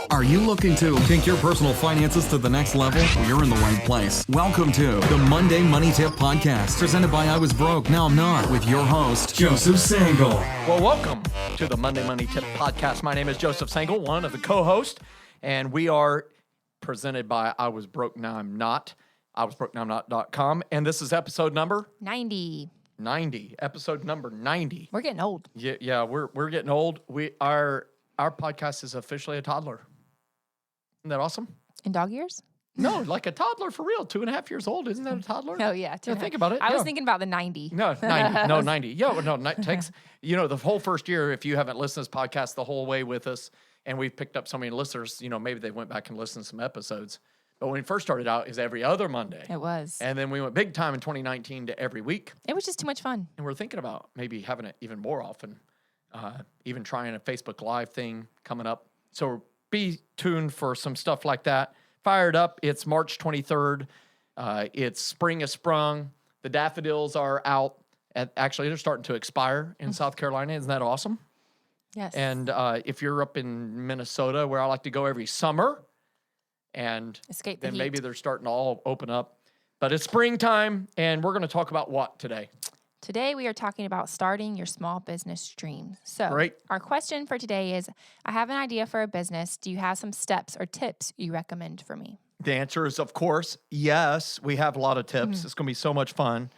Are you looking to take your personal finances to the next level? Well, you're in the right place. Welcome to the Monday Money Tip Podcast, presented by I Was Broke, Now I'm Not, with your host, Joseph Sangle. Well, welcome to the Monday Money Tip Podcast. My name is Joseph Sangle, one of the co-hosts, and we are presented by I Was Broke, Now I'm Not, iwasbrokenowimnot.com, and this is episode number? 90. Episode number 90. We're getting old. Yeah, we're getting old. Our podcast is officially a toddler. Isn't that awesome? In dog years? No, like a toddler for real. 2.5 years old. Isn't that a toddler? Oh, yeah. Think about it. I was thinking about the 90. No, 90. No, 90. Yeah, no, it takes, the whole first year, if you haven't listened to this podcast the whole way with us, and we've picked up so many listeners, maybe they went back and listened to some episodes. But when we first started out, it was every other Monday. It was. And then we went big time in 2019 to every week. It was just too much fun. And we're thinking about maybe having it even more often, even trying a Facebook Live thing coming up. So be tuned for some stuff like that. Fired up. It's March 23rd. It's spring has sprung. The daffodils are out. Actually, they're starting to expire in South Carolina. Isn't that awesome? Yes. And if you're up in Minnesota, where I like to go every summer, and escape the then heat. maybe they're starting to all open up. But it's springtime, and we're going to talk about what today? Today, we are talking about starting your small business dream. So, Great. Our question for today is, I have an idea for a business. Do you have some steps or tips you recommend for me? The answer is, of course, yes. We have a lot of tips. It's going to be so much fun.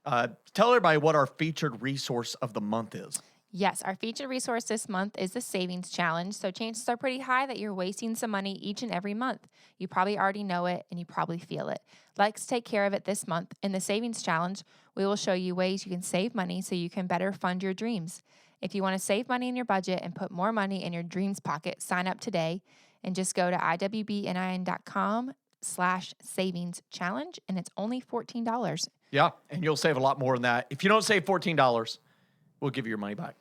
Tell everybody what our featured resource of the month is. Yes, our featured resource this month is the Savings Challenge. So chances are pretty high that you're wasting some money each and every month. You probably already know it and you probably feel it. Let's take care of it this month. In the Savings Challenge, we will show you ways you can save money so you can better fund your dreams. If you want to save money in your budget and put more money in your dreams pocket, sign up today and just go to iwbnin.com/savings challenge, and it's only $14. Yeah, and you'll save a lot more than that. If you don't save $14, we'll give you your money back.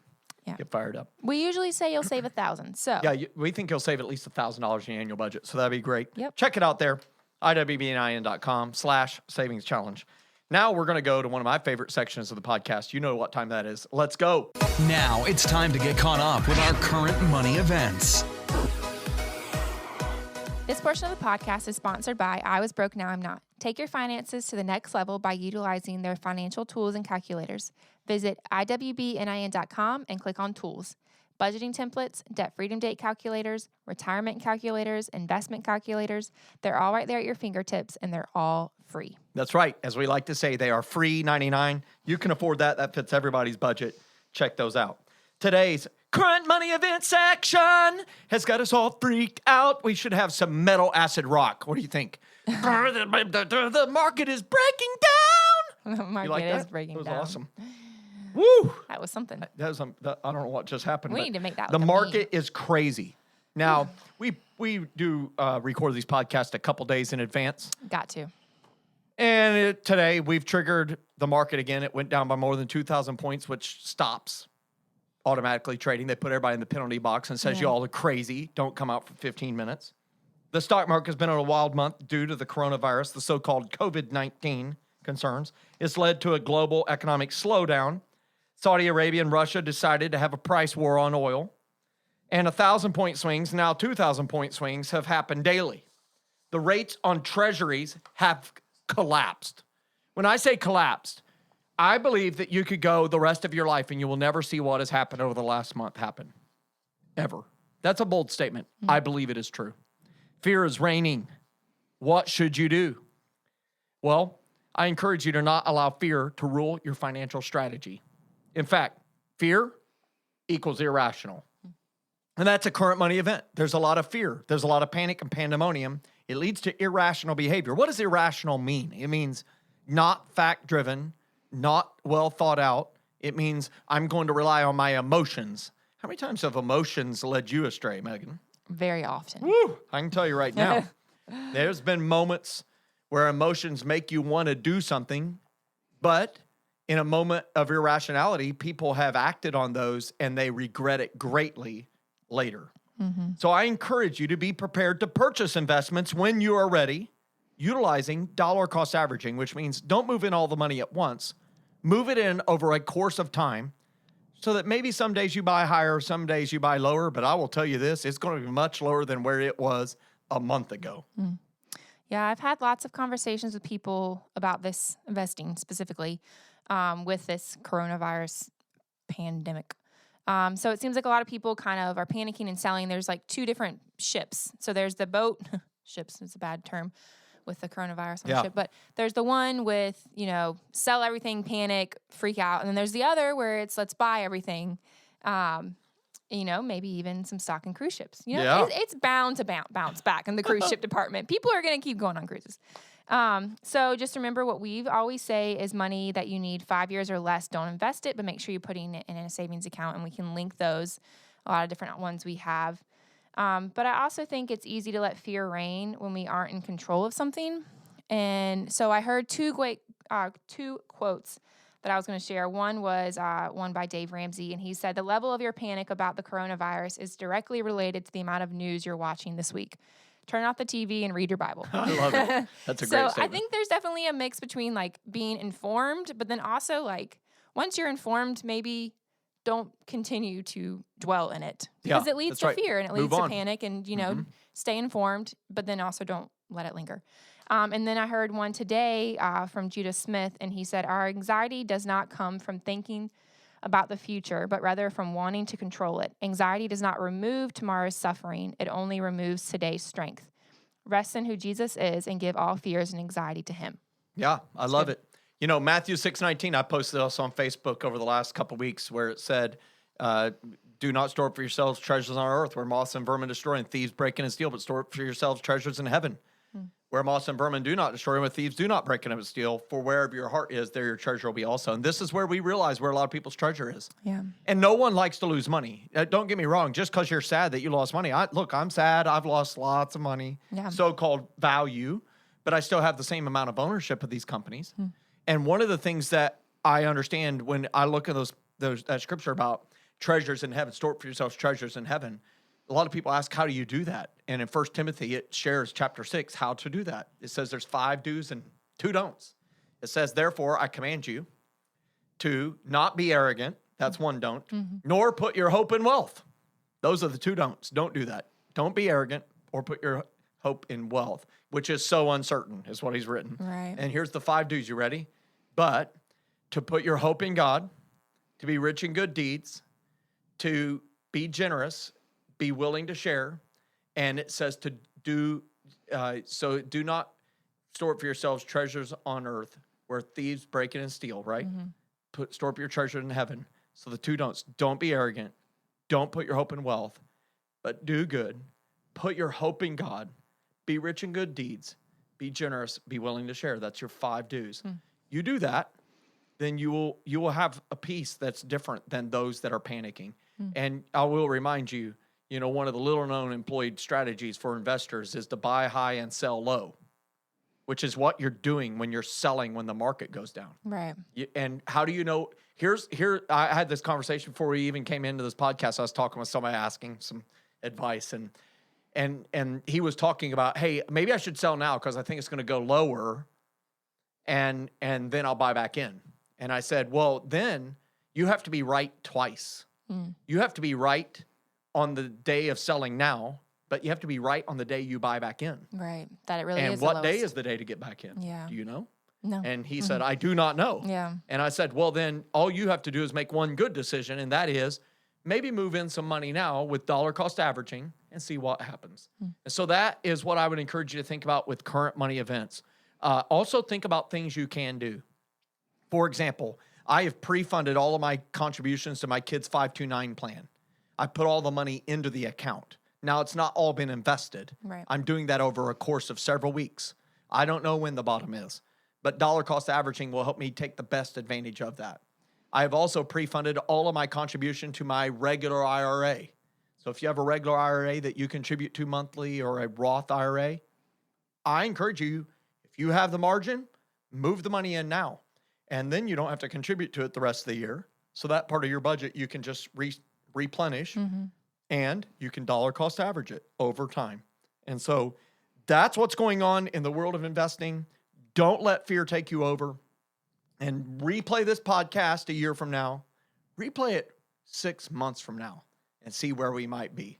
Yeah. Get fired up. We usually say you'll save $1,000. So yeah, we think you'll save at least $1,000 in your annual budget. So that'd be great. Yep. Check it out there, iwbnin.com/savings challenge. Now we're going to go to one of my favorite sections of the podcast. You know what time that is. Let's go. Now it's time to get caught up with our current money events. This portion of the podcast is sponsored by I Was Broke, Now I'm Not. Take your finances to the next level by utilizing their financial tools and calculators. Visit iwbnin.com and click on Tools. Budgeting templates, debt freedom date calculators, retirement calculators, investment calculators, they're all right there at your fingertips, and they're all free. That's right. As we like to say, they are free, $99. You can afford that. That fits everybody's budget. Check those out. Today's current money event section has got us all freaked out. We should have some metal acid rock. What do you think? The market is breaking down. The market like is that? breaking That was down. awesome. Woo! That was something. That was, I don't know what just happened. We but need to make that the like a market is crazy. Now, we do record these podcasts a couple days in advance. Got to. And today we've triggered the market again. It went down by more than 2,000 points, which stops automatically trading. They put everybody in the penalty box and says, you all are crazy. Don't come out for 15 minutes. The stock market has been on a wild month due to the coronavirus, the so-called COVID-19 concerns. It's led to a global economic slowdown. Saudi Arabia and Russia decided to have a price war on oil. And 1,000-point swings, now 2,000-point swings, have happened daily. The rates on treasuries have collapsed. When I say collapsed, I believe that you could go the rest of your life and you will never see what has happened over the last month happen. Ever. That's a bold statement. I believe it is true. Fear is reigning. What should you do? Well, I encourage you to not allow fear to rule your financial strategy. In fact, fear equals irrational. And that's a current money event. There's a lot of fear. There's a lot of panic and pandemonium. It leads to irrational behavior. What does irrational mean? It means not fact-driven, not well thought out. It means I'm going to rely on my emotions. How many times have emotions led you astray, Megan? Very often. Woo! I can tell you right now, there's been moments where emotions make you want to do something, but in a moment of irrationality, people have acted on those and they regret it greatly later. Mm-hmm. So I encourage you to be prepared to purchase investments when you are ready, utilizing dollar cost averaging, which means don't move in all the money at once. Move it in over a course of time so that maybe some days you buy higher, some days you buy lower. But I will tell you this, it's going to be much lower than where it was a month ago. Yeah, I've had lots of conversations with people about this investing specifically with this coronavirus pandemic. So it seems like a lot of people kind of are panicking and selling. There's like two different ships. So there's the boat, ships is a bad term with the coronavirus on the ship, but there's the one with, sell everything, panic, freak out. And then there's the other where it's let's buy everything, maybe even some stock in cruise ships. It's bound to bounce back in the cruise ship department. People are going to keep going on cruises. So just remember what we always say is money that you need 5 years or less, don't invest it, but make sure you're putting it in a savings account, and we can link those, a lot of different ones we have. But I also think it's easy to let fear reign when we aren't in control of something. And so I heard two quotes that I was going to share. One was one by Dave Ramsey, and he said, the level of your panic about the coronavirus is directly related to the amount of news you're watching this week. Turn off the TV and read your Bible. I love it. That's a great statement. So I think there's definitely a mix between like being informed, but then also like once you're informed, maybe don't continue to dwell in it because it leads to fear and it leads to panic and, stay informed, but then also don't let it linger. And then I heard one today from Judah Smith, and he said, our anxiety does not come from thinking about the future, but rather from wanting to control it. Anxiety does not remove tomorrow's suffering. It only removes today's strength. Rest in who Jesus is and give all fears and anxiety to him. Yeah, I love it. Matthew 6:19, I posted this on Facebook over the last couple of weeks where it said, do not store up for yourselves treasures on earth where moths and vermin destroy and thieves break in and steal, but store up for yourselves treasures in heaven. Where moths and vermin do not destroy, and with thieves do not break in and steal, for wherever your heart is, there your treasure will be also. And this is where we realize where a lot of people's treasure is. Yeah. And no one likes to lose money. Don't get me wrong. Just because you're sad that you lost money. I'm sad. I've lost lots of money, so-called value, but I still have the same amount of ownership of these companies. And one of the things that I understand when I look at that scripture about treasures in heaven, store up for yourselves treasures in heaven, a lot of people ask, how do you do that? And in 1 Timothy, it shares chapter 6, how to do that. It says there's 5 do's and 2 don'ts. It says, therefore, I command you to not be arrogant. That's one don't. Nor put your hope in wealth. Those are the 2 don'ts. Don't do that. Don't be arrogant or put your hope in wealth, which is so uncertain, is what he's written. Right. And here's the 5 do's. You ready? But to put your hope in God, to be rich in good deeds, to be generous, be willing to share, and it says to do, so do not store up for yourselves treasures on earth where thieves break in and steal, right? Store up your treasure in heaven. So the 2 don'ts, don't be arrogant, don't put your hope in wealth, but do good, put your hope in God, be rich in good deeds, be generous, be willing to share. That's your 5 do's. You do that, then you will have a peace that's different than those that are panicking. And I will remind you, one of the little-known employed strategies for investors is to buy high and sell low, which is what you're doing when you're selling when the market goes down. Right. And how do you know? I had this conversation before we even came into this podcast. I was talking with somebody asking some advice, and he was talking about, hey, maybe I should sell now because I think it's going to go lower, and then I'll buy back in. And I said, well, then you have to be right twice. You have to be right on the day of selling now, but you have to be right on the day you buy back in. Right. That it really is. And what day is the day to get back in? Yeah. Do you know? No. And he said, I do not know. Yeah. And I said, well, then all you have to do is make one good decision, and that is maybe move in some money now with dollar cost averaging and see what happens. And so that is what I would encourage you to think about with current money events. Also think about things you can do. For example, I have pre-funded all of my contributions to my kids' 529 plan. I put all the money into the account. Now, it's not all been invested. Right. I'm doing that over a course of several weeks. I don't know when the bottom is, but dollar cost averaging will help me take the best advantage of that. I have also pre-funded all of my contribution to my regular IRA. So if you have a regular IRA that you contribute to monthly or a Roth IRA, I encourage you, if you have the margin, move the money in now. And then you don't have to contribute to it the rest of the year. So that part of your budget, you can just replenish, and you can dollar cost average it over time. And so that's what's going on in the world of investing. Don't let fear take you over. And replay this podcast a year from now. Replay it 6 months from now and see where we might be.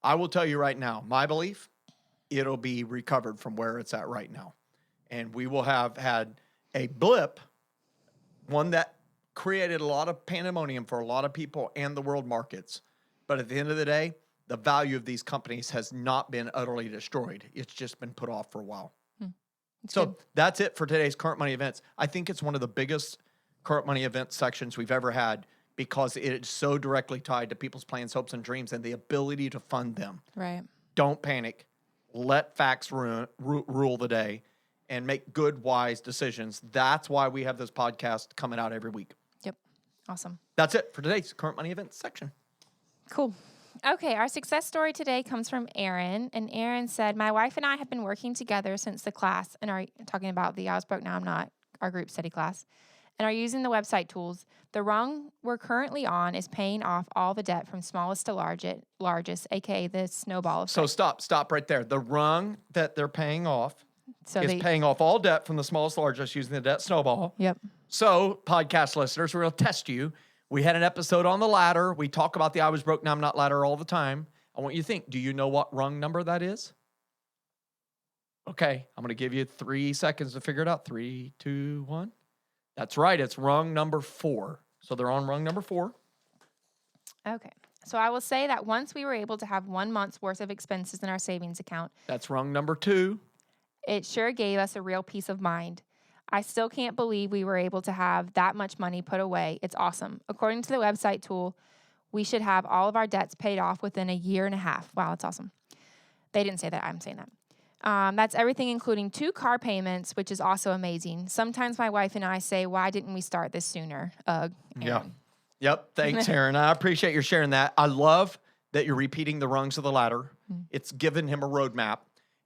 I will tell you right now, my belief, it'll be recovered from where it's at right now. And we will have had a blip, one that created a lot of pandemonium for a lot of people and the world markets. But at the end of the day, the value of these companies has not been utterly destroyed. It's just been put off for a while. So that's it for today's Current Money Events. I think it's one of the biggest Current Money Event sections we've ever had because it is so directly tied to people's plans, hopes, and dreams and the ability to fund them. Right. Don't panic. Let facts rule the day and make good, wise decisions. That's why we have this podcast coming out every week. Yep. Awesome. That's it for today's Current Money Events section. Cool. Okay, our success story today comes from Aaron. And Aaron said, my wife and I have been working together since the class and are talking about the I Was Broke Now I'm Not, our group study class, and are using the website tools. The rung we're currently on is paying off all the debt from smallest to largest, aka the snowball effect. So stop right there. The rung that they're paying off is paying off all debt from the smallest to largest using the debt snowball. Yep. So, podcast listeners, we're going to test you. We had an episode on the ladder. We talk about the I Was Broke Now I'm Not ladder all the time. I want you to think, do you know what rung number that is? Okay, I'm going to give you 3 seconds to figure it out. 3, 2, 1. That's right. It's rung number 4. So they're on rung number 4. Okay. So I will say that once we were able to have 1 month's worth of expenses in our savings account, that's rung number 2. It sure gave us a real peace of mind. I still can't believe we were able to have that much money put away. It's awesome. According to the website tool, we should have all of our debts paid off within a year and a half. Wow, that's awesome. They didn't say that. I'm saying that. That's everything, including 2 car payments, which is also amazing. Sometimes my wife and I say, why didn't we start this sooner? Aaron. Yeah. Yep. Thanks, Aaron. I appreciate you sharing that. I love that you're repeating the rungs of the ladder. It's given him a roadmap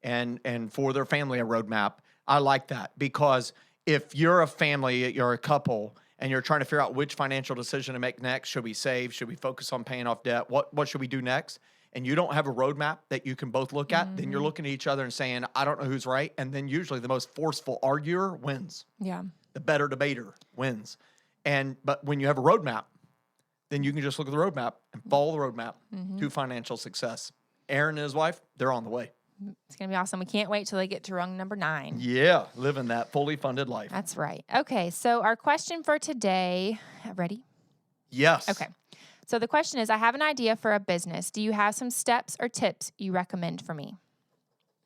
and for their family a roadmap. I like that because if you're a family, you're a couple, and you're trying to figure out which financial decision to make next, should we save? Should we focus on paying off debt? What should we do next? And you don't have a roadmap that you can both look at, then you're looking at each other and saying, I don't know who's right. And then usually the most forceful arguer wins. Yeah. The better debater wins. But when you have a roadmap, then you can just look at the roadmap and follow the roadmap to financial success. Aaron and his wife, they're on the way. It's going to be awesome. We can't wait till they get to rung number 9. Yeah, living that fully funded life. That's right. Okay, so our question for today, ready? Yes. Okay. So the question is, I have an idea for a business. Do you have some steps or tips you recommend for me?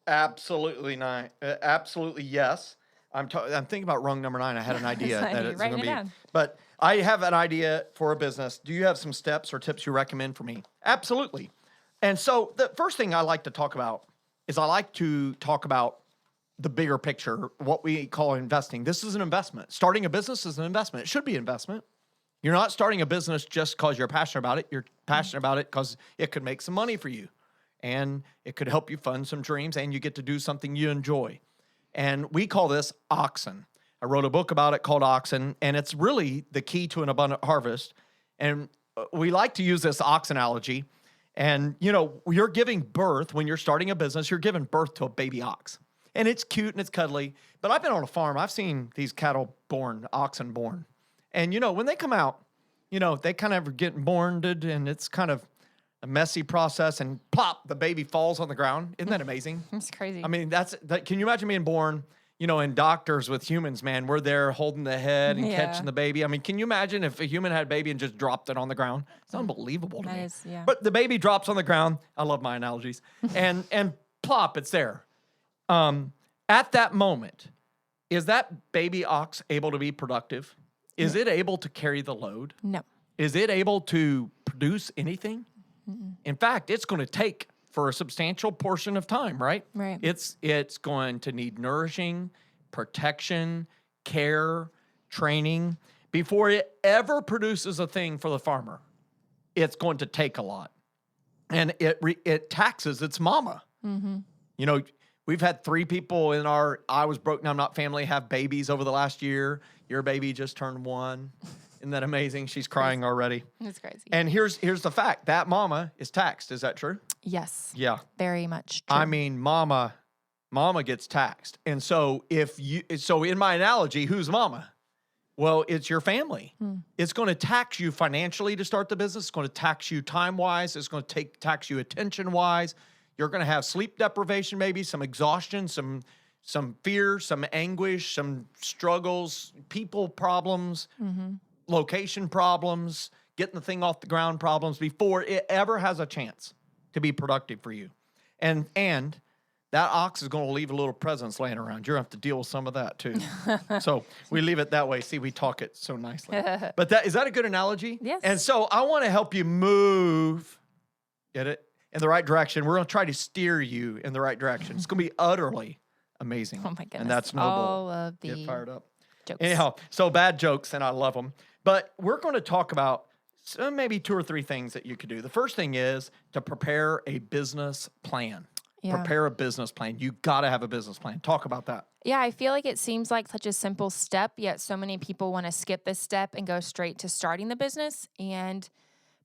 Absolutely not. Absolutely yes. I'm thinking about rung number 9. I had an idea that it's going to be. Down. But I have an idea for a business. Do you have some steps or tips you recommend for me? Absolutely. And so the first thing I like to talk about is I like to talk about the bigger picture, what we call investing. This is an investment. Starting a business is an investment. It should be an investment. You're not starting a business just because you're passionate about it. You're passionate about it because it could make some money for you. And it could help you fund some dreams, and you get to do something you enjoy. And we call this Oxen. I wrote a book about it called Oxen, and it's really the key to an abundant harvest. And we like to use this ox analogy. And, you know, you're giving birth, when you're starting a business, you're giving birth to a baby ox. And it's cute and it's cuddly. But I've been on a farm. I've seen these cattle born, oxen born. And, you know, when they come out, you know, they kind of are getting born, and it's kind of a messy process. And plop, the baby falls on the ground. Isn't that amazing? It's crazy. I mean, can you imagine being born, you know, in doctors with humans, man? We're there holding the head and catching the baby. I mean, can you imagine if a human had a baby and just dropped it on the ground? It's unbelievable to me. Is, yeah. But the baby drops on the ground. I love my analogies. and plop, it's there. At that moment, is that baby ox able to be productive? Is it able to carry the load? No. Is it able to produce anything? In fact, it's going to take for a substantial portion of time, right? Right. It's going to need nourishing, protection, care, training. Before it ever produces a thing for the farmer, it's going to take a lot. And it taxes its mama. You know, we've had 3 people in our I Was Broke Now I'm Not family have babies over the last year. Your baby just turned 1. Isn't that amazing? She's crying already. It's crazy. And here's the fact. That mama is taxed. Is that true? Yes. Yeah. Very much true. I mean, mama gets taxed. And so in my analogy, who's mama? Well, it's your family. It's going to tax you financially to start the business. It's going to tax you time-wise. It's going to tax you attention-wise. You're going to have sleep deprivation, maybe some exhaustion, some fear, some anguish, some struggles, people problems, location problems, getting the thing off the ground problems before it ever has a chance to be productive for you. And that ox is going to leave a little presents laying around. You're going to have to deal with some of that too. So we leave it that way. See, we talk it so nicely. But is that a good analogy? Yes. And so I want to help you move, get it, in the right direction. We're going to try to steer you in the right direction. It's going to be utterly amazing. Oh my goodness. And that's noble. All of the Get fired up. jokes. Anyhow, so bad jokes, and I love them. But we're going to talk about maybe 2 or 3 things that you could do. The first thing is to prepare a business plan. Yeah. Prepare a business plan. You got to have a business plan. Talk about that. Yeah, I feel like it seems like such a simple step, yet so many people want to skip this step and go straight to starting the business, and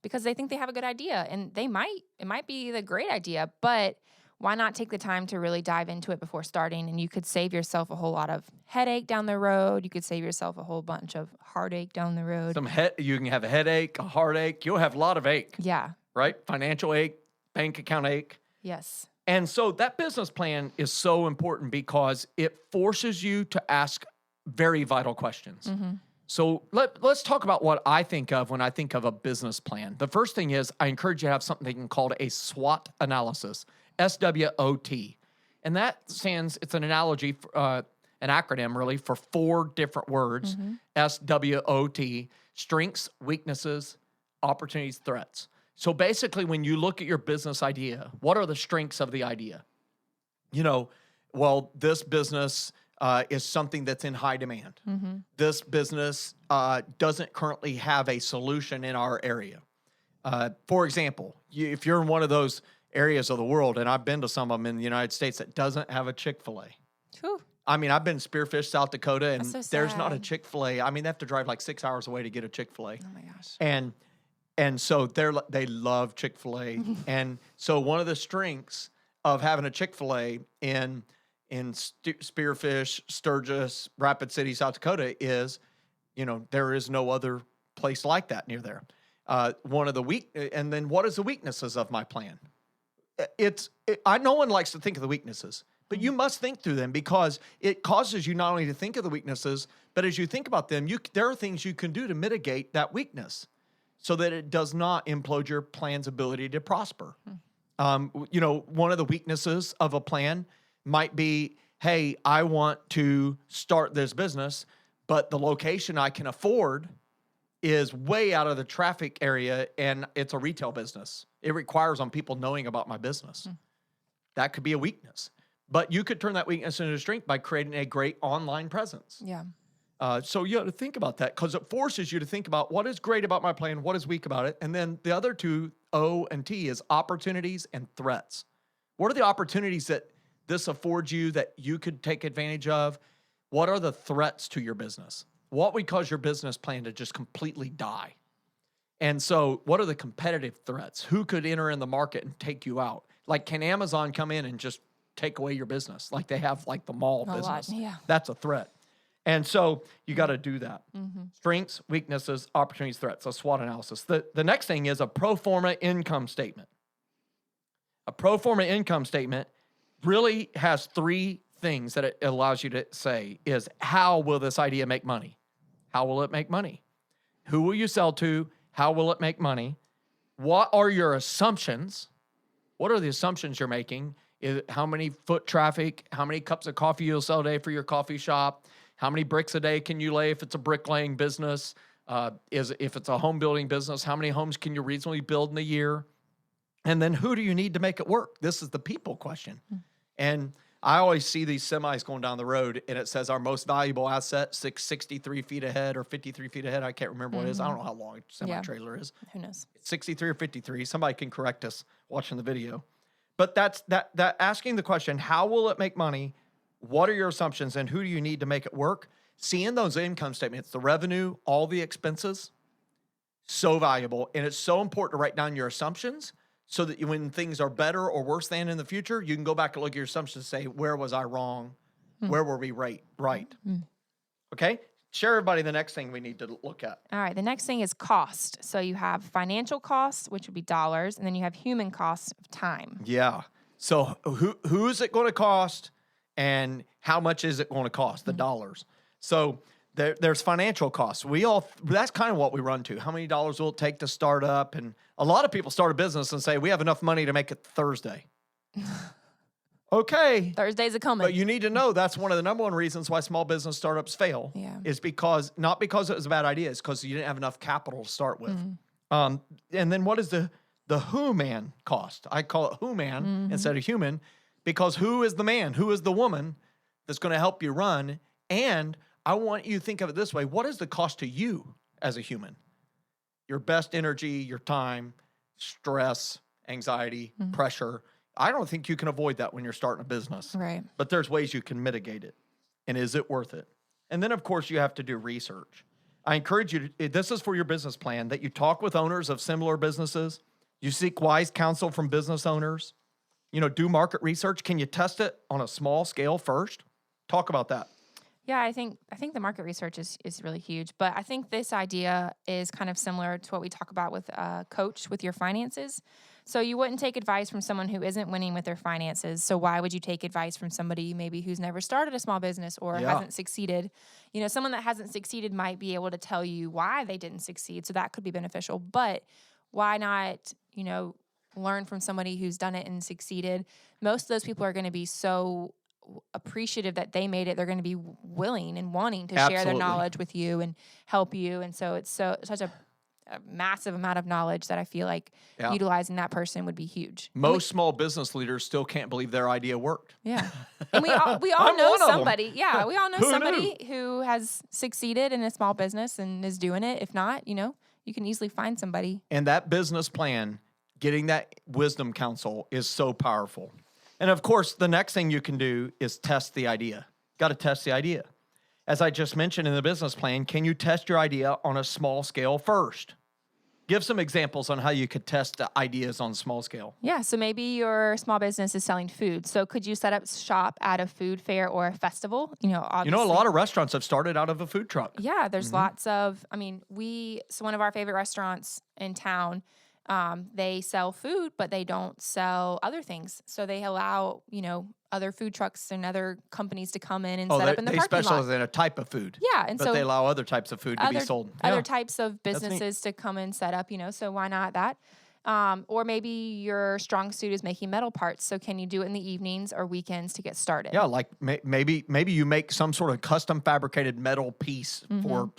because they think they have a good idea, and it might be the great idea, but why not take the time to really dive into it before starting? And you could save yourself a whole lot of headache down the road. You could save yourself a whole bunch of heartache down the road. You can have a headache, a heartache. You'll have a lot of ache, Yeah. right? Financial ache, bank account ache. Yes. And so that business plan is so important because it forces you to ask very vital questions. So let's talk about what I think of when I think of a business plan. The first thing is I encourage you to have something called a SWOT analysis, SWOT. And that it's an analogy, an acronym really, for 4 different words, SWOT, strengths, weaknesses, opportunities, threats. So basically, when you look at your business idea, what are the strengths of the idea? This business is something that's in high demand. This business doesn't currently have a solution in our area. For example, if you're in one of those areas of the world, and I've been to some of them in the United States that doesn't have a Chick-fil-A. Whew. I mean, I've been in Spearfish, South Dakota, and That's so there's not a sad. Chick-fil-A. I mean, they have to drive like 6 hours away to get a Chick-fil-A. Oh my gosh. And so they love Chick-fil-A. And so one of the strengths of having a Chick-fil-A in Spearfish, Sturgis, Rapid City, South Dakota is, there is no other place like that near there. And then what is the weaknesses of my plan? No one likes to think of the weaknesses, but you must think through them because it causes you not only to think of the weaknesses, but as you think about them, there are things you can do to mitigate that weakness so that it does not implode your plan's ability to prosper. One of the weaknesses of a plan might be, hey, I want to start this business, but the location I can afford is way out of the traffic area and it's a retail business. It requires on people knowing about my business. That could be a weakness. But you could turn that weakness into a strength by creating a great online presence. Yeah. So you have to think about that because it forces you to think about what is great about my plan, what is weak about it. And then the other 2, O and T, is opportunities and threats. What are the opportunities that this affords you that you could take advantage of? What are the threats to your business? What would cause your business plan to just completely die? And so what are the competitive threats? Who could enter in the market and take you out? Like, can Amazon come in and just take away your business like they have like the mall business? Yeah. That's a threat. And so you got to do that. Strengths, weaknesses, opportunities, threats. A SWOT analysis. The next thing is a pro forma income statement. A pro forma income statement really has 3 things that it allows you to say is, how will this idea make money? How will it make money? Who will you sell to? How will it make money? What are your assumptions? What are the assumptions you're making? How many foot traffic? How many cups of coffee you'll sell a day for your coffee shop? How many bricks a day can you lay if it's a bricklaying business? If it's a home building business, how many homes can you reasonably build in a year? And then who do you need to make it work? This is the people question. And I always see these semis going down the road and it says our most valuable asset, 63 feet ahead or 53 feet ahead. I can't remember what it is. I don't know how long a semi-trailer is. Who knows? 63 or 53. Somebody can correct us watching the video. But that's that asking the question, how will it make money? What are your assumptions and who do you need to make it work? Seeing those income statements, the revenue, all the expenses, so valuable. And it's so important to write down your assumptions so that when things are better or worse than in the future, you can go back and look at your assumptions and say, where was I wrong? Where were we right? Okay? Share everybody the next thing we need to look at. All right. The next thing is cost. So you have financial costs, which would be dollars, and then you have human costs of time. Yeah. So who is it going to cost, and how much is it going to cost? The dollars. So there's financial costs. That's kind of what we run to. How many dollars will it take to start up? And a lot of people start a business and say, we have enough money to make it Thursday. Okay. Thursdays are coming. But you need to know that's one of the number one reasons why small business startups fail. Yeah. Is not because it was a bad idea, it's because you didn't have enough capital to start with. And then what is the who man cost? I call it who man instead of human, because who is the man? Who is the woman that's going to help you run? And I want you to think of it this way. What is the cost to you as a human? Your best energy, your time, stress, anxiety, pressure. I don't think you can avoid that when you're starting a business. Right. But there's ways you can mitigate it. And is it worth it? And then, of course, you have to do research. I encourage you this is for your business plan, that you talk with owners of similar businesses. You seek wise counsel from business owners. Do market research. Can you test it on a small scale first? Talk about that. Yeah, I think the market research is really huge. But I think this idea is kind of similar to what we talk about with a coach with your finances. So you wouldn't take advice from someone who isn't winning with their finances. So why would you take advice from somebody maybe who's never started a small business or hasn't succeeded? Someone that hasn't succeeded might be able to tell you why they didn't succeed. So that could be beneficial. But why not, learn from somebody who's done it and succeeded? Most of those people are going to be so appreciative that they made it. They're going to be willing and wanting to share their knowledge with you and help you. And so it's such a massive amount of knowledge that I feel like utilizing that person would be huge. Most small business leaders still can't believe their idea worked. Yeah. And we all know somebody. Yeah, we all know somebody who has succeeded in a small business and is doing it. If not, you can easily find somebody. And that business plan, getting that wisdom counsel is so powerful. And of course, the next thing you can do is test the idea. Got to test the idea. As I just mentioned in the business plan, can you test your idea on a small scale first? Give some examples on how you could test the ideas on a small scale. Yeah, so maybe your small business is selling food. So could you set up shop at a food fair or a festival? Obviously. A lot of restaurants have started out of a food truck. Yeah, there's lots of, so one of our favorite restaurants in town, they sell food, but they don't sell other things. So they allow, other food trucks and other companies to come in and set up in the parking lot. They specialize in a type of food. Yeah, and but they allow other types of food to be sold. Other types of businesses to come and set up, so why not that? Or maybe your strong suit is making metal parts. So can you do it in the evenings or weekends to get started? Yeah, like maybe you make some sort of custom fabricated metal piece for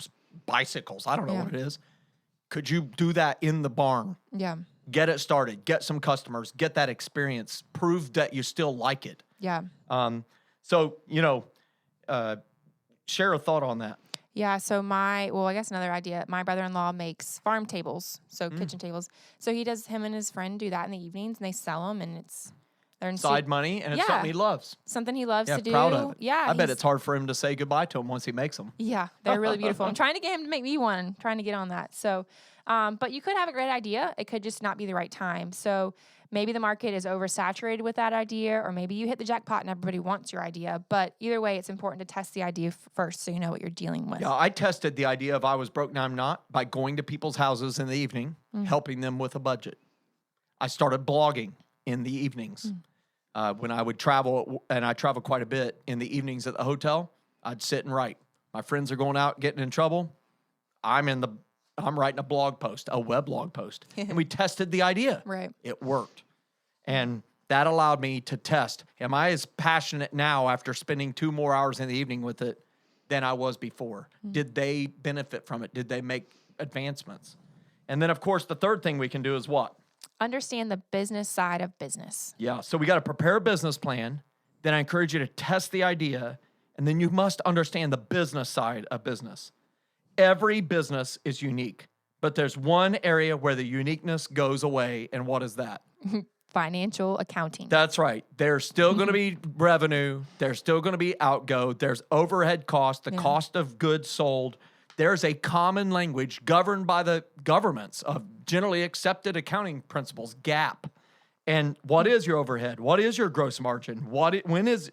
bicycles. I don't know what it is. Could you do that in the barn? Yeah. Get it started. Get some customers. Get that experience. Prove that you still like it. Yeah. Share a thought on that. Yeah. So I guess another idea, my brother-in-law makes farm tables, so kitchen tables. So him and his friend do that in the evenings, and they sell them, and they're in side money, and it's something he loves. Something he loves to do. Proud of it. Yeah. I bet it's hard for him to say goodbye to him once he makes them. Yeah, they're really beautiful. I'm trying to get him to make me one. I'm trying to get on that. So, but you could have a great idea. It could just not be the right time. So maybe the market is oversaturated with that idea, or maybe you hit the jackpot and everybody wants your idea. But either way, it's important to test the idea first so you know what you're dealing with. Yeah, I tested the idea of I was broke, now I'm not, by going to people's houses in the evening, helping them with a budget. I started blogging in the evenings. When I would travel, and I travel quite a bit in the evenings at the hotel, I'd sit and write. My friends are going out getting in trouble. I'm writing a blog post, a web blog post. And we tested the idea. Right. It worked. And that allowed me to test. Am I as passionate now after spending 2 more hours in the evening with it than I was before? Did they benefit from it? Did they make advancements? And then, of course, the third thing we can do is what? Understand the business side of business. Yeah. So we got to prepare a business plan. Then I encourage you to test the idea. And then you must understand the business side of business. Every business is unique, but there's one area where the uniqueness goes away. And what is that? Financial accounting. That's right. There's still going to be revenue. There's still going to be outgo. There's overhead cost, the cost of goods sold. There's a common language governed by the governments of generally accepted accounting principles, GAAP. And what is your overhead? What is your gross margin? What is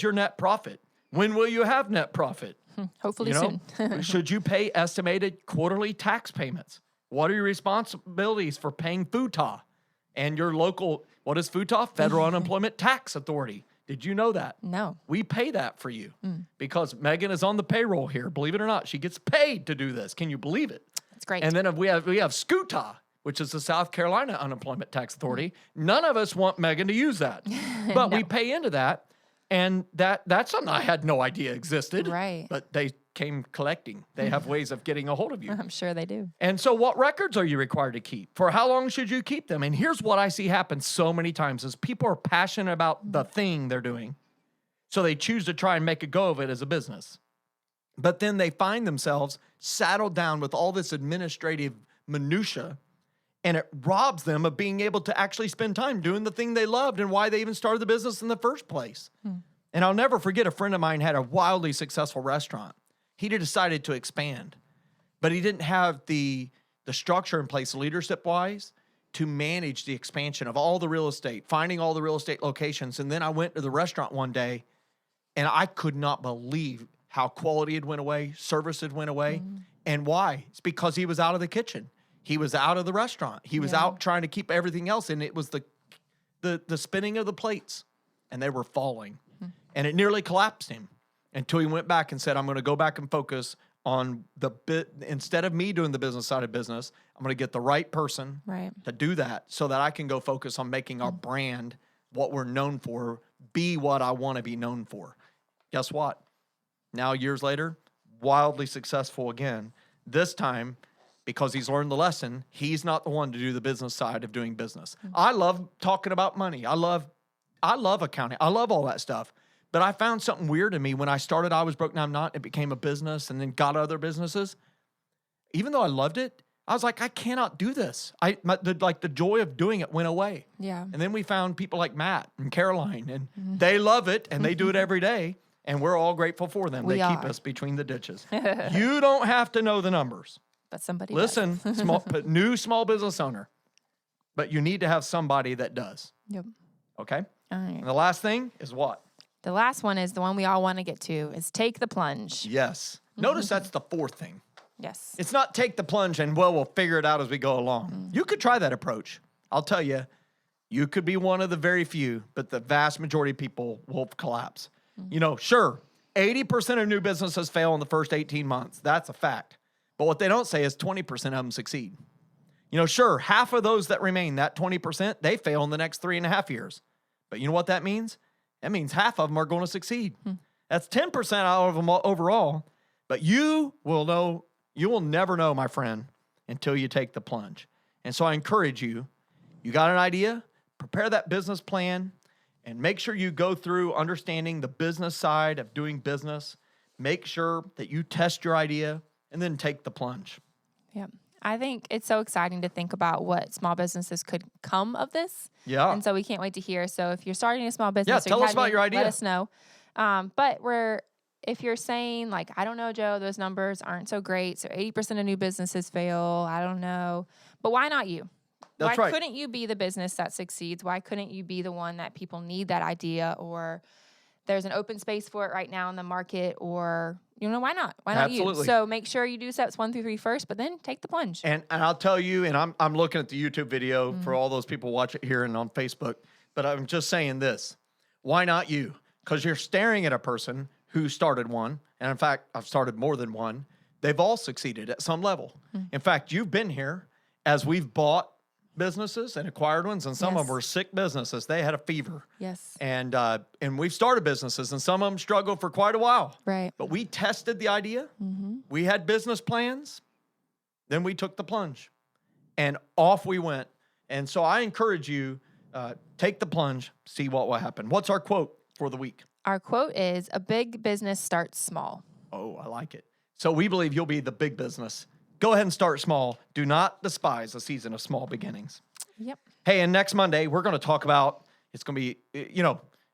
your net profit? When will you have net profit? Hopefully soon. Should you pay estimated quarterly tax payments? What are your responsibilities for paying FUTA and your local, what is FUTA? Federal Unemployment Tax Authority. Did you know that? No. We pay that for you because Megan is on the payroll here. Believe it or not, she gets paid to do this. Can you believe it? That's great. And then we have SCUTA, which is the South Carolina Unemployment Tax Authority. None of us want Megan to use that, but we pay into that. And that's something I had no idea existed. Right. But they came collecting. They have ways of getting a hold of you. I'm sure they do. And so what records are you required to keep? For how long should you keep them? And here's what I see happen so many times is people are passionate about the thing they're doing. So they choose to try and make a go of it as a business. But then they find themselves saddled down with all this administrative minutia, and it robs them of being able to actually spend time doing the thing they loved and why they even started the business in the first place. And I'll never forget, a friend of mine had a wildly successful restaurant. He decided to expand, but he didn't have the structure in place leadership-wise to manage the expansion of all the real estate, finding all the real estate locations. And then I went to the restaurant one day, and I could not believe how quality had went away, service had went away. And why? It's because he was out of the kitchen. He was out of the restaurant. He was out trying to keep everything else, and it was the spinning of the plates, and they were falling. And it nearly collapsed him until he went back and said, I'm going to go back and focus on instead of me doing the business side of business, I'm going to get the right person to do that so that I can go focus on making our brand, what we're known for, be what I want to be known for. Guess what? Now, years later, wildly successful again. This time, because he's learned the lesson, he's not the one to do the business side of doing business. I love talking about money. I love accounting. I love all that stuff. But I found something weird in me when I started I Was Broke, Now I'm Not. It became a business and then got other businesses. Even though I loved it, I was like, I cannot do this. The joy of doing it went away. Yeah. And then we found people like Matt and Caroline, and they love it, and they do it every day, and we're all grateful for them. They keep us between the ditches. You don't have to know the numbers. But somebody Listen, does. new small business owner, but you need to have somebody that does. Yep. Okay? All right. And the last thing is what? The last one is the one we all want to get to, is take the plunge. Yes. Notice that's the fourth thing. Yes. It's not take the plunge and, we'll figure it out as we go along. You could try that approach. I'll tell you, you could be one of the very few, but the vast majority of people will collapse. Sure, 80% of new businesses fail in the first 18 months. That's a fact. But what they don't say is 20% of them succeed. Sure, half of those that remain, that 20%, they fail in the next 3.5 years. But you know what that means? That means half of them are going to succeed. That's 10% out of them overall. But you will never know, my friend, until you take the plunge. And so I encourage you, you got an idea, prepare that business plan, and make sure you go through understanding the business side of doing business. Make sure that you test your idea, and then take the plunge. Yep. I think it's so exciting to think about what small businesses could come of this. Yeah. And so we can't wait to hear. So if you're starting a small business, tell us about your idea. Let us know. But if you're saying, like, I don't know, Joe, those numbers aren't so great, so 80% of new businesses fail, I don't know. But why not you? That's why right. couldn't you be the business that succeeds? Why couldn't you be the one that people need that idea, or there's an open space for it right now in the market, or, why not? Why not Absolutely. you? So make sure you do steps 1 through 3 first, but then take the plunge. And I'll tell you, and I'm looking at the YouTube video for all those people watch it here and on Facebook, but I'm just saying this. Why not you? Because you're staring at a person who started one, and in fact, I've started more than one. They've all succeeded at some level. In fact, you've been here as we've bought businesses and acquired ones, and some of them were sick businesses. They had a fever. Yes. And we've started businesses, and some of them struggled for quite a while. Right. But we tested the idea. We had business plans. Then we took the plunge, and off we went. And so I encourage you, take the plunge, see what will happen. What's our quote for the week? Our quote is, a big business starts small. Oh, I like it. So we believe you'll be the big business. Go ahead and start small. Do not despise a season of small beginnings. Yep. Hey, and next Monday, we're going to talk about, it's going to be, in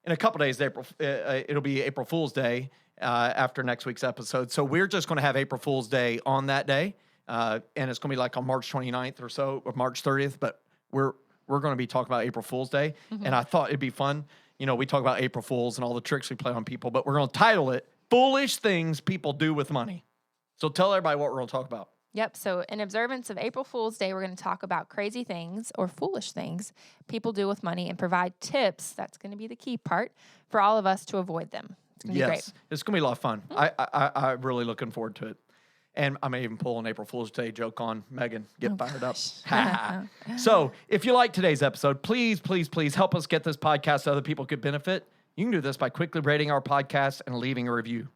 a couple days, it'll be April Fool's Day after next week's episode. So we're just going to have April Fool's Day on that day. And it's going to be like on March 29th or so, or March 30th. But we're going to be talking about April Fool's Day. And I thought it'd be fun. We talk about April Fools and all the tricks we play on people, but we're going to title it foolish things people do with money. So tell everybody what we're going to talk about. Yep. So, in observance of April Fool's Day, we're going to talk about crazy things or foolish things people do with money and provide tips. That's going to be the key part for all of us to avoid them. It's going to be great. It's going to be a lot of fun. I'm really looking forward to it. And I may even pull an April Fool's Day joke on Megan. Get fired up. So, if you like today's episode, please help us get this podcast so other people could benefit. You can do this by quickly rating our podcast and leaving a review.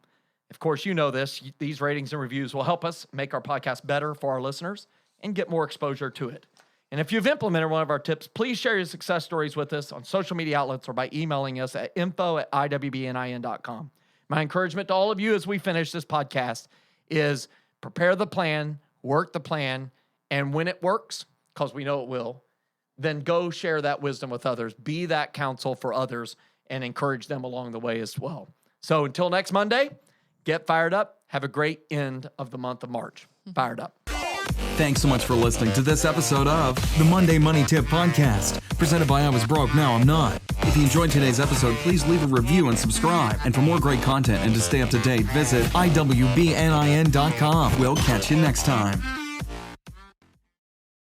Of course, you know this. These ratings and reviews will help us make our podcast better for our listeners and get more exposure to it. And if you've implemented one of our tips, please share your success stories with us on social media outlets or by emailing us at info@iwbnin.com. My encouragement to all of you as we finish this podcast is prepare the plan, work the plan, and when it works, because we know it will, then go share that wisdom with others. Be that counsel for others and encourage them along the way as well. So until next Monday, get fired up. Have a great end of the month of March. Fired up. Thanks so much for listening to this episode of the Monday Money Tip Podcast, presented by I Was Broke, Now I'm Not. If you enjoyed today's episode, please leave a review and subscribe. And for more great content and to stay up to date, visit iwbnin.com. We'll catch you next time.